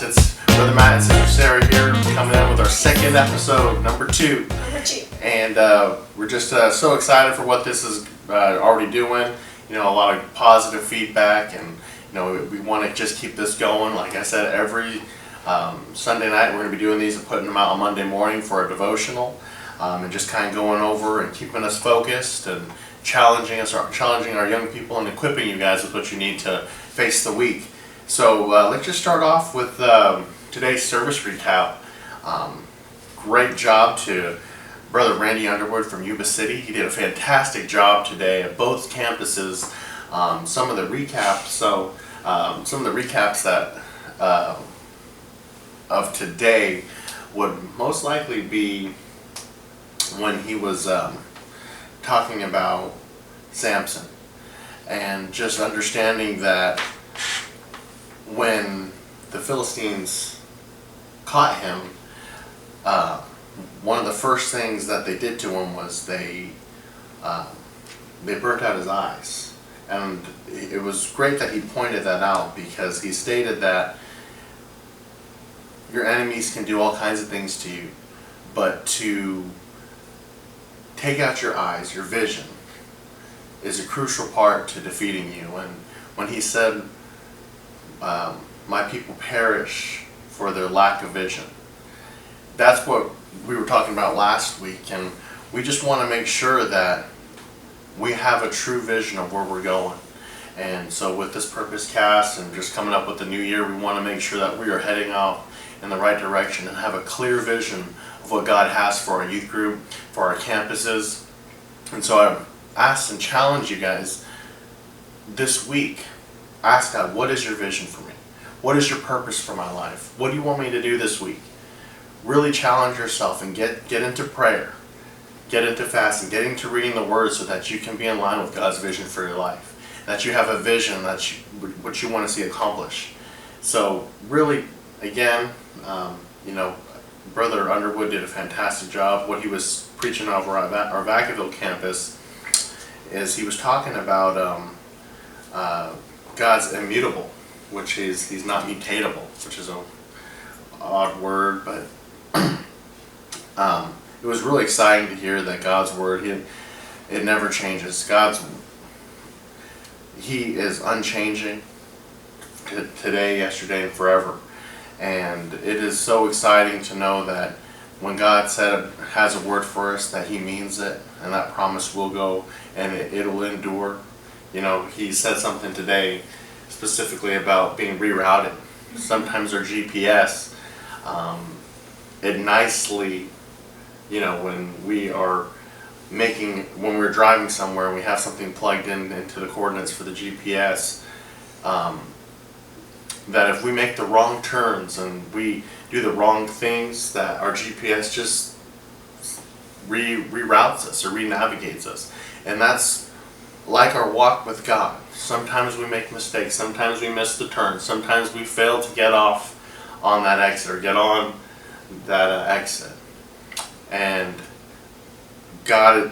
PRPSDcast. It's Brother Matt and Sister Sarah here, coming in with our second episode, number two. And we're just so excited for what this is already doing. You know, a lot of positive feedback, and you know, we want to just keep this going. Like I said, every Sunday night we're going to be doing these and putting them out on Monday morning for a devotional, and just kind of going over and keeping us focused and challenging our young people and equipping you guys with what you need to face the week. So let's just start off with today's service recap. Great job to Brother Randy Underwood from Yuba City. He did a fantastic job today at both campuses. Some of the recaps that of today would most likely be when he was talking about Samson, and just understanding that when the Philistines caught him, one of the first things that they did to him was they burnt out his eyes. And it was great that he pointed that out, because he stated that your enemies can do all kinds of things to you, but to take out your eyes, your vision, is a crucial part to defeating you. And when he said, my people perish for their lack of vision, that's what we were talking about last week. And we just want to make sure that we have a true vision of where we're going. And so with this PRPSDcast and just coming up with the new year, we want to make sure that we are heading out in the right direction and have a clear vision of what God has for our youth group, for our campuses. And so I've asked and challenged you guys this week. Ask God, what is your vision for me? What is your purpose for my life? What do you want me to do this week? Really challenge yourself and get into prayer, get into fasting, get into reading the Word, so that you can be in line with God's vision for your life, that you have a vision that what you want to see accomplished. So really, again, Brother Underwood did a fantastic job. What he was preaching over our Vacaville campus is he was talking about God's immutable, which is he's not mutatable, which is an odd word, but it was really exciting to hear that God's word, it never changes. He is unchanging today, yesterday, and forever. And it is so exciting to know that when God has a word for us, that He means it, and that promise will go, and it'll endure. You know, He said something today specifically about being rerouted. Sometimes our GPS, it nicely, when we're driving somewhere and we have something plugged into the coordinates for the GPS, that if we make the wrong turns and we do the wrong things, that our GPS just reroutes us or renavigates us. And that's like our walk with God. Sometimes we make mistakes, sometimes we miss the turn, sometimes we fail to get off on that exit or get on that exit. And God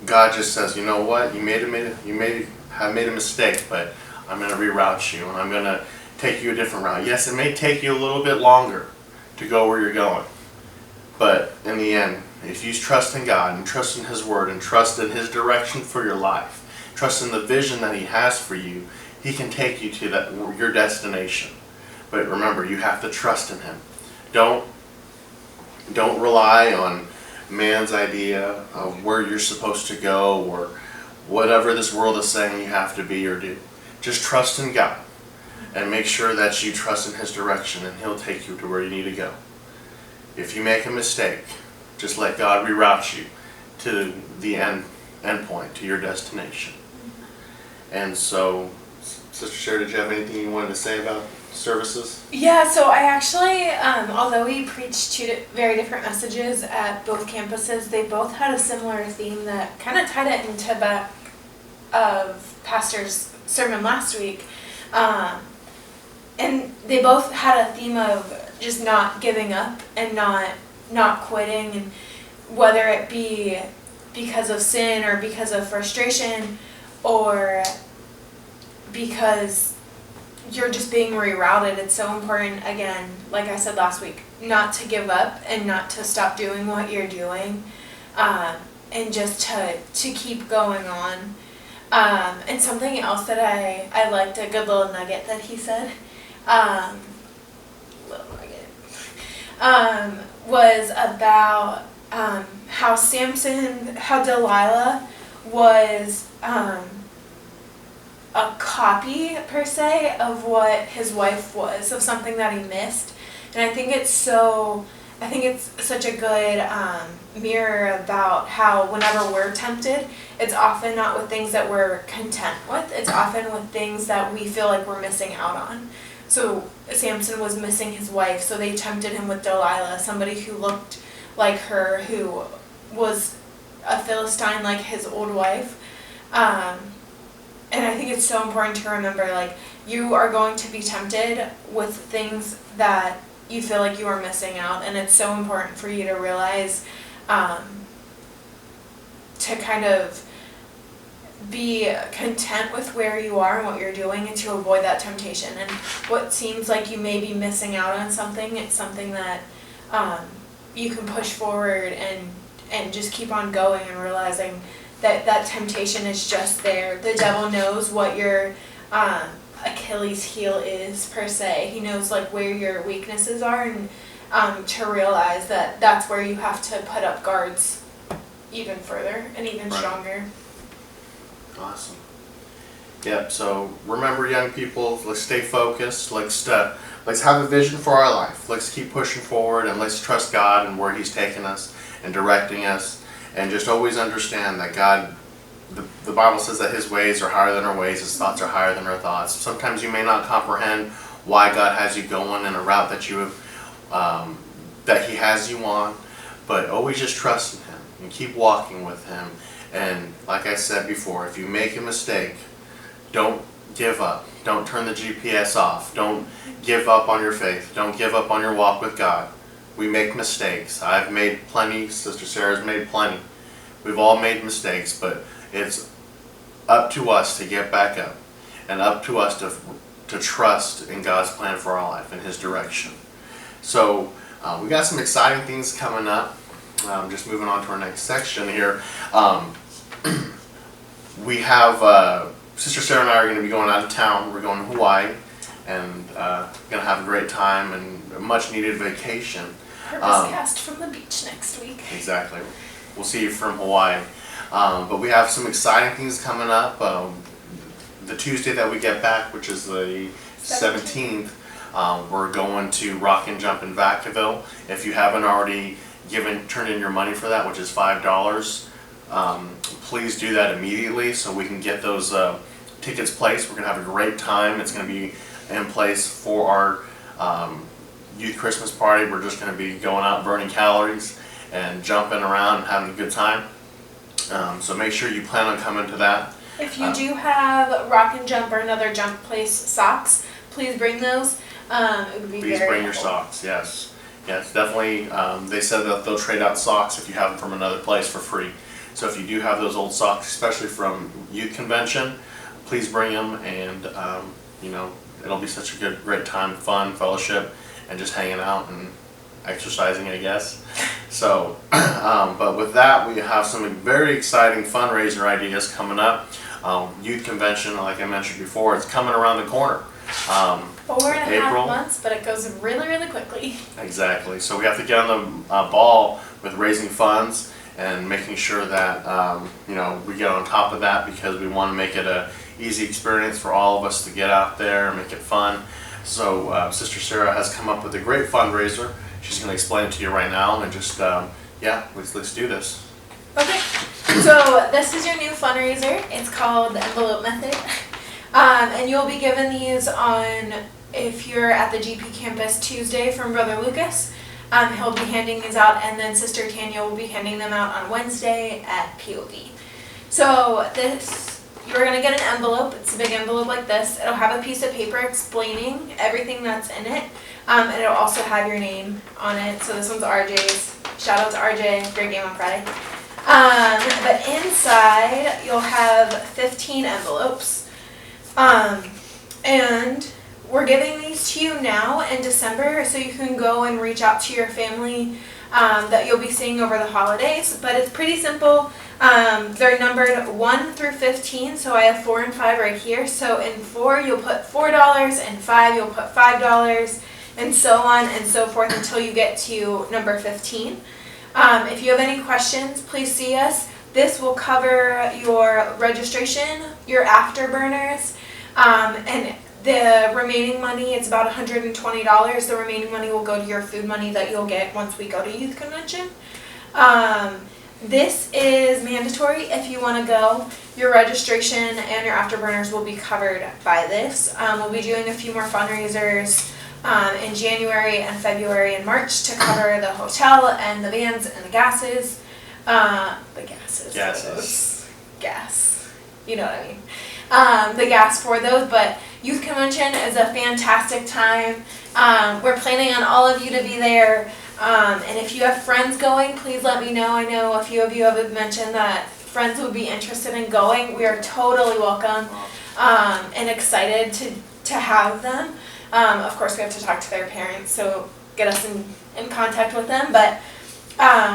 just says, you know what, you may have made a mistake, but I'm going to reroute you, and I'm going to take you a different route. Yes, it may take you a little bit longer to go where you're going, but in the end, if you trust in God and trust in His Word and trust in His direction for your life, trust in the vision that He has for you, He can take you to your destination. But remember, you have to trust in Him. Don't rely on man's idea of where you're supposed to go or whatever this world is saying you have to be or do. Just trust in God and make sure that you trust in His direction, and He'll take you to where you need to go. If you make a mistake, just let God reroute you to the end point, to your destination. And so, Sister Sarah, did you have anything you wanted to say about services? Yeah, so I actually, although we preached two very different messages at both campuses, they both had a similar theme that kind of tied it into that of Pastor's sermon last week. And they both had a theme of just not giving up and not quitting, and whether it be because of sin or because of frustration or because you're just being rerouted. It's so important, again, like I said last week, not to give up and not to stop doing what you're doing, and just to keep going on. And something else that I liked, a good little nugget that he said, was about how Delilah was a copy, per se, of what his wife was, of something that he missed. And I think it's such a good mirror about how whenever we're tempted, it's often not with things that we're content with. It's often with things that we feel like we're missing out on. So Samson was missing his wife, so they tempted him with Delilah, somebody who looked like her, who was a Philistine like his old wife. And I think it's so important to remember, like, you are going to be tempted with things that you feel like you are missing out, and it's so important for you to realize, to kind of be content with where you are and what you're doing, and to avoid that temptation. And what seems like you may be missing out on something, it's something that you can push forward and just keep on going, and realizing that temptation is just there. The devil knows what your Achilles heel is, per se. He knows like where your weaknesses are, and to realize that that's where you have to put up guards even further and even stronger. Awesome. Yep. So remember, young people, let's stay focused. Let's have a vision for our life. Let's keep pushing forward, and let's trust God and where He's taking us and directing us. And just always understand that God, the Bible says that His ways are higher than our ways, His thoughts are higher than our thoughts. Sometimes you may not comprehend why God has you going in a route that you have, that He has you on, but always just trust in Him and keep walking with Him. And like I said before, if you make a mistake, don't give up. Don't turn the GPS off. Don't give up on your faith. Don't give up on your walk with God. We make mistakes. I've made plenty. Sister Sarah's made plenty. We've all made mistakes, but it's up to us to get back up, and up to us to trust in God's plan for our life and His direction. So we got some exciting things coming up. Just moving on to our next section here. We have Sister Sarah and I are going to be going out of town. We're going to Hawaii, and going to have a great time and a much needed vacation. PRPSDcast from the beach next week. Exactly. We'll see you from Hawaii. But we have some exciting things coming up. The Tuesday that we get back, which is the 17th, we're going to Rock and Jump in Vacaville. If you haven't already turned in your money for that, which is $5, please do that immediately so we can get those tickets placed. We're going to have a great time. It's going to be in place for our youth Christmas party. We're just going to be going out burning calories and jumping around and having a good time. So make sure you plan on coming to that. If you do have Rock and Jump or another jump place socks, please bring those. It would be Please very bring your helpful. socks, yes. Yes, definitely. They said that they'll trade out socks if you have them from another place for free. So if you do have those old socks, especially from youth convention, please bring them, and it'll be such a great time, fun, fellowship, and just hanging out and exercising, I guess. So, but with that, we have some very exciting fundraiser ideas coming up. Youth convention, like I mentioned before, it's coming around the corner. 4.5 months, but it goes really, really quickly. Exactly. So we have to get on the ball with raising funds and making sure that we get on top of that, because we want to make it a easy experience for all of us to get out there and make it fun. So Sister Sarah has come up with a great fundraiser. She's going to explain it to you right now, and just let's do this. Okay. So this is your new fundraiser. It's called the envelope method. And you'll be given these if you're at the GP campus Tuesday from Brother Lucas. He'll be handing these out, and then Sister Tanya will be handing them out on Wednesday at POV. So you're going to get an envelope. It's a big envelope like this. It'll have a piece of paper explaining everything that's in it. And it'll also have your name on it. So this one's RJ's. Shout out to RJ. Great game on Friday. But inside, you'll have 15 envelopes. And we're giving these to you now in December so you can go and reach out to your family that you'll be seeing over the holidays. But it's pretty simple. They're numbered 1 through 15, so I have 4 and 5 right here. So in 4 you'll put $4, and 5 you'll put $5, and so on and so forth until you get to number 15. If you have any questions, please see us. This will cover your registration, your afterburners, and the remaining money, it's about $120. The remaining money will go to your food money that you'll get once we go to youth convention. This is mandatory if you want to go. Your registration and your afterburners will be covered by this. We'll be doing a few more fundraisers in January and February and March to cover the hotel and the vans and the gases. Gas. You know what I mean. The gas for those, but youth convention is a fantastic time. We're planning on all of you to be there. And if you have friends going, please let me know. I know a few of you have mentioned that friends would be interested in going. We are totally welcome and excited to have them. Of course, we have to talk to their parents, so get us in contact with them. But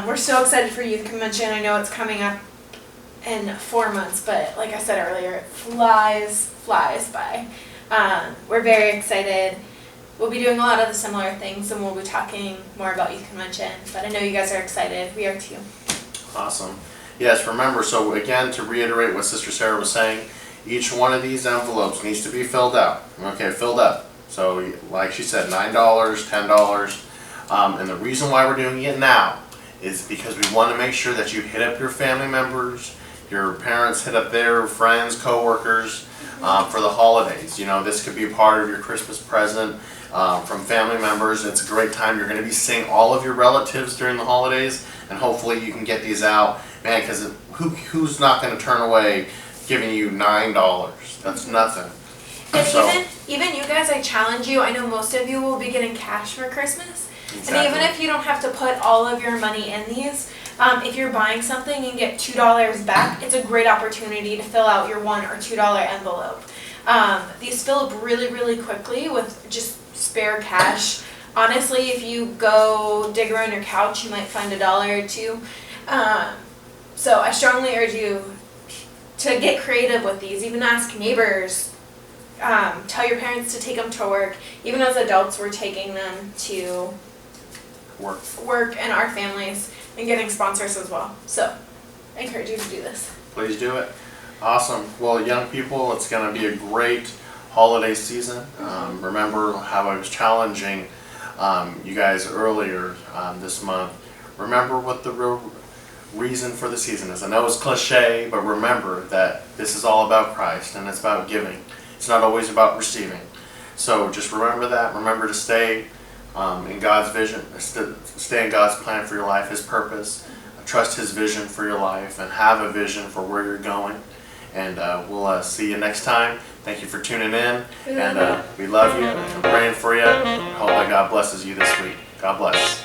we're so excited for youth convention. I know it's coming up in 4 months, but like I said earlier, it flies by. We're very excited. We'll be doing a lot of the similar things, and we'll be talking more about youth convention. But I know you guys are excited. We are too. Awesome. Yes, remember, so again, to reiterate what Sister Sarah was saying, each one of these envelopes needs to be filled out. Okay, filled up. So like she said, $9, $10. And the reason why we're doing it now is because we want to make sure that you hit up your family members, your parents hit up their friends, co-workers for the holidays. You know, this could be part of your Christmas present from family members. It's a great time. You're going to be seeing all of your relatives during the holidays, and hopefully you can get these out. Man, because who's not going to turn away giving you $9? That's nothing. And So, even you guys, I challenge you. I know most of you will be getting cash for Christmas. exactly. And even if you don't have to put all of your money in these, if you're buying something and get $2 back, it's a great opportunity to fill out your $1 or $2 envelope. These fill up really, really quickly with just spare cash. Honestly, if you go dig around your couch, you might find $1 or $2. So I strongly urge you to get creative with these. Even ask neighbors. Tell your parents to take them to work. Even as adults, we're taking them to work and our families and getting sponsors as well. So I encourage you to do this. Please do it. Awesome. Well, young people, it's going to be a great holiday season. Remember how I was challenging you guys earlier this month. Remember what the real reason for the season is. I know it's cliche, but remember that this is all about Christ and it's about giving. It's not always about receiving. So just remember that. Remember to stay in God's vision, stay in God's plan for your life, His purpose. Trust His vision for your life and have a vision for where you're going. And we'll see you next time. Thank you for tuning in. And we love you. I'm praying for you. I hope that God blesses you this week. God bless.